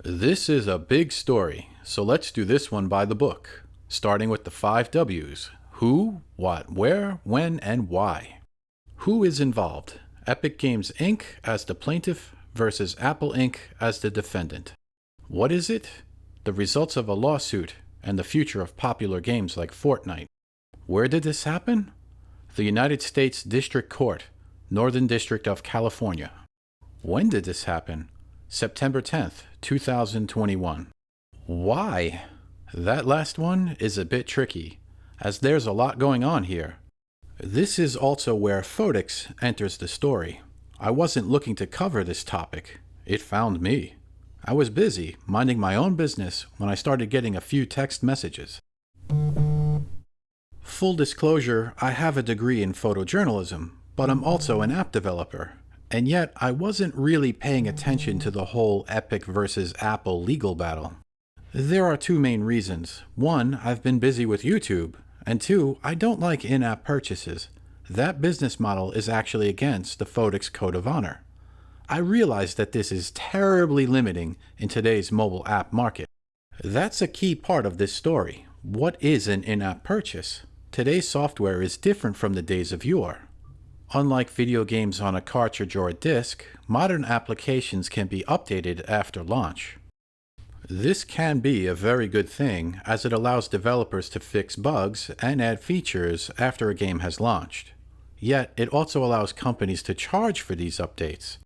This is a big story, so let's do this one by the book, starting with the 5 W's. Who, what, where, when, and why. Who is involved? Epic Games Inc. as the plaintiff versus Apple Inc. as the defendant. What is it? The results of a lawsuit and the future of popular games like Fortnite. Where did this happen? The United States District Court, Northern District of California. When did this happen? September 10th, 2021. Why? That last one is a bit tricky, as there's a lot going on here. This is also where Photics enters the story. I wasn't looking to cover this topic. It found me. I was busy, minding my own business, when I started getting a few text messages. Full disclosure, I have a degree in photojournalism, but I'm also an app developer. And yet, I wasn't really paying attention to the whole Epic versus Apple legal battle. There are two main reasons. One, I've been busy with YouTube, and two, I don't like in-app purchases. That business model is actually against the Photics Code of Honor. I realize that this is terribly limiting in today's mobile app market. That's a key part of this story. What is an in-app purchase? Today's software is different from the days of yore. Unlike video games on a cartridge or a disc, modern applications can be updated after launch. This can be a very good thing, as it allows developers to fix bugs and add features after a game has launched. Yet, it also allows companies to charge for these updates.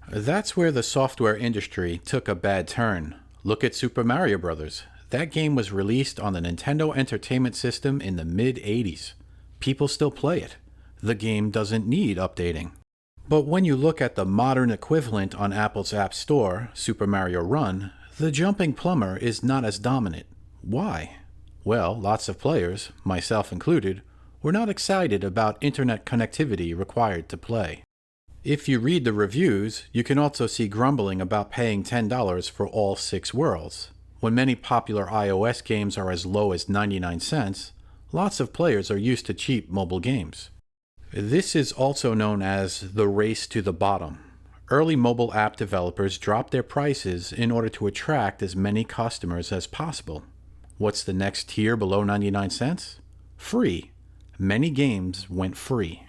That's where the software industry took a bad turn. Look at Super Mario Bros. That game was released on the Nintendo Entertainment System in the mid-80s. People still play it. The game doesn't need updating. But when you look at the modern equivalent on Apple's App Store, Super Mario Run, the jumping plumber is not as dominant. Why? Well, lots of players, myself included, were not excited about internet connectivity required to play. If you read the reviews, you can also see grumbling about paying $10 for all 6 worlds. When many popular iOS games are as low as 99 cents, lots of players are used to cheap mobile games. This is also known as the race to the bottom. Early mobile app developers dropped their prices in order to attract as many customers as possible. What's the next tier below 99 cents? Free. Many games went free.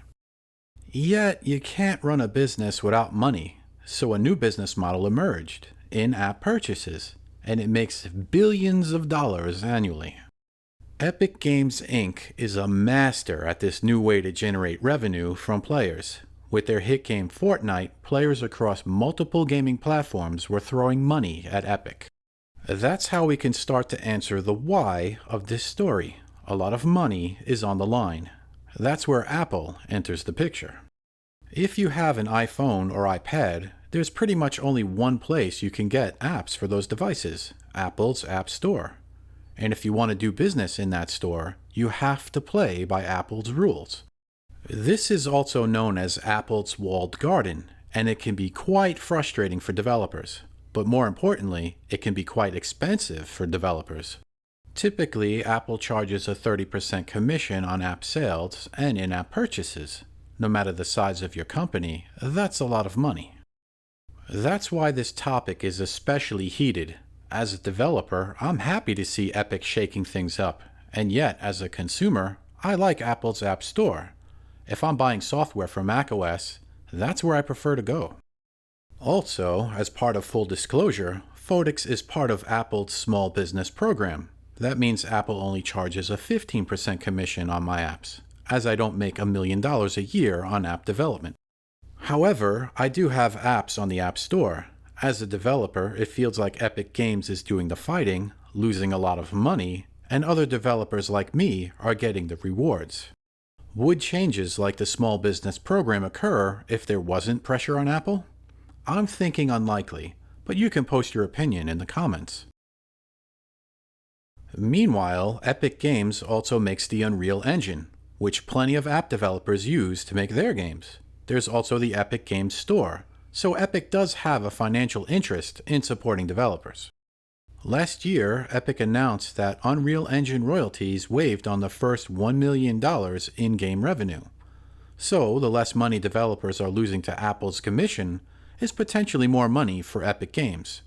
Yet, you can't run a business without money, so a new business model emerged, in-app purchases, and it makes billions of dollars annually. Epic Games Inc. is a master at this new way to generate revenue from players. With their hit game Fortnite, players across multiple gaming platforms were throwing money at Epic. That's how we can start to answer the why of this story. A lot of money is on the line. That's where Apple enters the picture. If you have an iPhone or iPad, there's pretty much only one place you can get apps for those devices, Apple's App Store. And if you want to do business in that store, you have to play by Apple's rules. This is also known as Apple's walled garden, and it can be quite frustrating for developers. But more importantly, it can be quite expensive for developers. Typically, Apple charges a 30% commission on app sales and in-app purchases. No matter the size of your company, that's a lot of money. That's why this topic is especially heated. As a developer, I'm happy to see Epic shaking things up, and yet, as a consumer, I like Apple's App Store. If I'm buying software for macOS, that's where I prefer to go. Also, as part of full disclosure, Photics is part of Apple's small business program. That means Apple only charges a 15% commission on my apps, as I don't make $1 million a year on app development. However, I do have apps on the App Store. As a developer, it feels like Epic Games is doing the fighting, losing a lot of money, and other developers like me are getting the rewards. Would changes like the small business program occur if there wasn't pressure on Apple? I'm thinking unlikely, but you can post your opinion in the comments. Meanwhile, Epic Games also makes the Unreal Engine, which plenty of app developers use to make their games. There's also the Epic Games Store, so Epic does have a financial interest in supporting developers. Last year, Epic announced that Unreal Engine royalties waived on the first $1 million in-game revenue. So, the less money developers are losing to Apple's commission is potentially more money for Epic Games.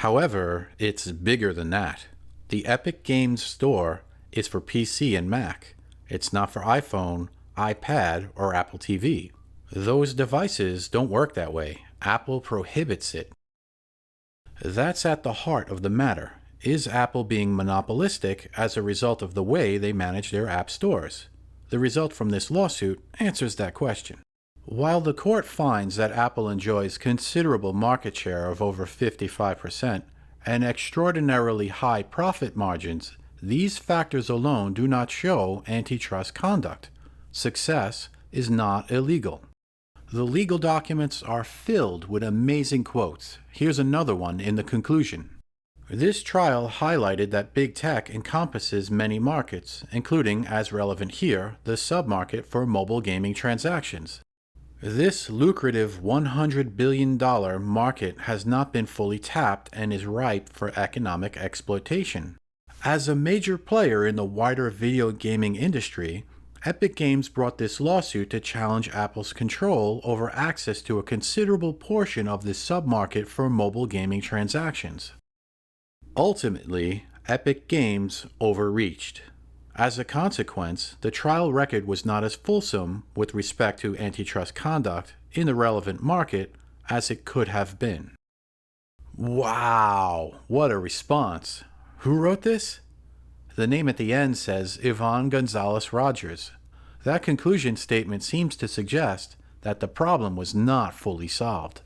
However, it's bigger than that. The Epic Games Store is for PC and Mac. It's not for iPhone, iPad, or Apple TV. Those devices don't work that way. Apple prohibits it. That's at the heart of the matter. Is Apple being monopolistic as a result of the way they manage their app stores? The result from this lawsuit answers that question. While the court finds that Apple enjoys considerable market share of over 55% and extraordinarily high profit margins, these factors alone do not show antitrust conduct. Success is not illegal. The legal documents are filled with amazing quotes. Here's another one in the conclusion. This trial highlighted that big tech encompasses many markets, including, as relevant here, the submarket for mobile gaming transactions. This lucrative $100 billion market has not been fully tapped and is ripe for economic exploitation. As a major player in the wider video gaming industry, Epic Games brought this lawsuit to challenge Apple's control over access to a considerable portion of this submarket for mobile gaming transactions. Ultimately, Epic Games overreached. As a consequence, the trial record was not as fulsome with respect to antitrust conduct in the relevant market as it could have been. Wow, what a response! Who wrote this? The name at the end says Yvonne Gonzalez Rogers. That conclusion statement seems to suggest that the problem was not fully solved.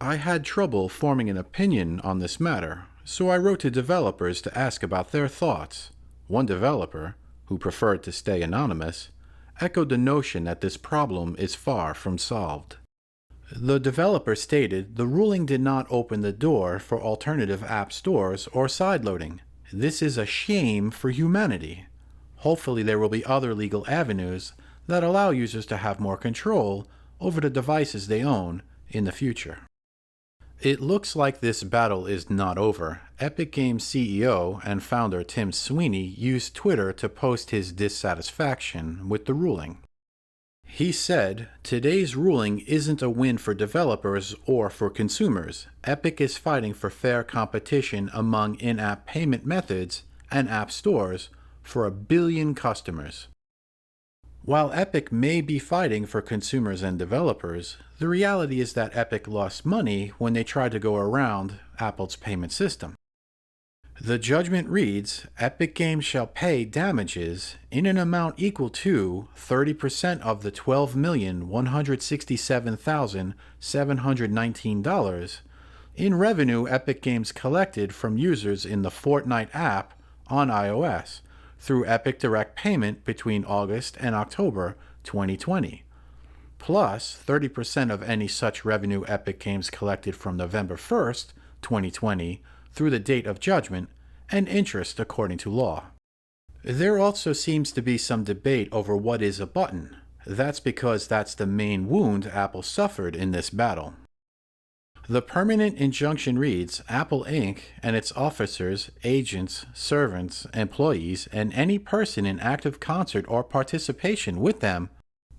I had trouble forming an opinion on this matter, so I wrote to developers to ask about their thoughts. One developer, who preferred to stay anonymous, echoed the notion that this problem is far from solved. The developer stated the ruling did not open the door for alternative app stores or sideloading. This is a shame for humanity. Hopefully there will be other legal avenues that allow users to have more control over the devices they own in the future. It looks like this battle is not over. Epic Games CEO and founder Tim Sweeney used Twitter to post his dissatisfaction with the ruling. He said, "Today's ruling isn't a win for developers or for consumers. Epic is fighting for fair competition among in-app payment methods and app stores for 1 billion customers." While Epic may be fighting for consumers and developers, the reality is that Epic lost money when they tried to go around Apple's payment system. The judgment reads, Epic Games shall pay damages in an amount equal to 30% of the $12,167,719 in revenue Epic Games collected from users in the Fortnite app on iOS through Epic Direct Payment between August and October 2020, plus 30% of any such revenue Epic Games collected from November 1st, 2020 through the date of judgment, and interest according to law. There also seems to be some debate over what is a button. That's because that's the main wound Apple suffered in this battle. The permanent injunction reads, Apple Inc. and its officers, agents, servants, employees, and any person in active concert or participation with them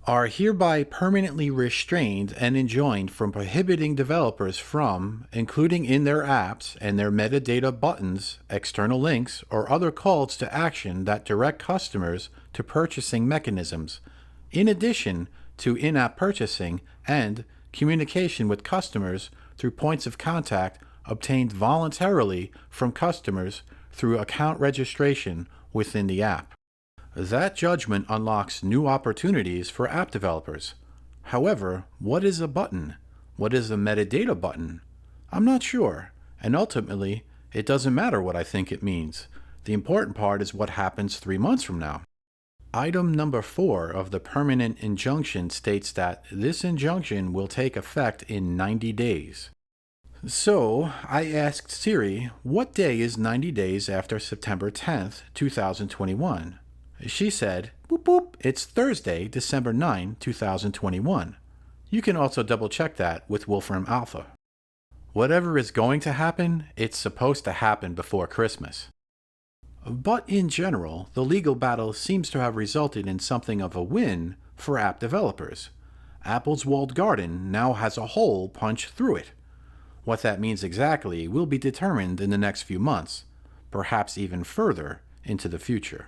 are hereby permanently restrained and enjoined from prohibiting developers from, including in their apps and their metadata buttons, external links, or other calls to action that direct customers to purchasing mechanisms, in addition to in-app purchasing and communication with customers through points of contact obtained voluntarily from customers through account registration within the app. That judgment unlocks new opportunities for app developers. However, what is a button? What is a metadata button? I'm not sure, and ultimately, it doesn't matter what I think it means. The important part is what happens 3 months from now. Item number 4 of the permanent injunction states that this injunction will take effect in 90 days. So, I asked Siri, what day is 90 days after September 10th, 2021? She said, boop boop, it's Thursday, December 9, 2021. You can also double check that with Wolfram Alpha. Whatever is going to happen, it's supposed to happen before Christmas. But in general, the legal battle seems to have resulted in something of a win for app developers. Apple's walled garden now has a hole punched through it. What that means exactly will be determined in the next few months, perhaps even further into the future.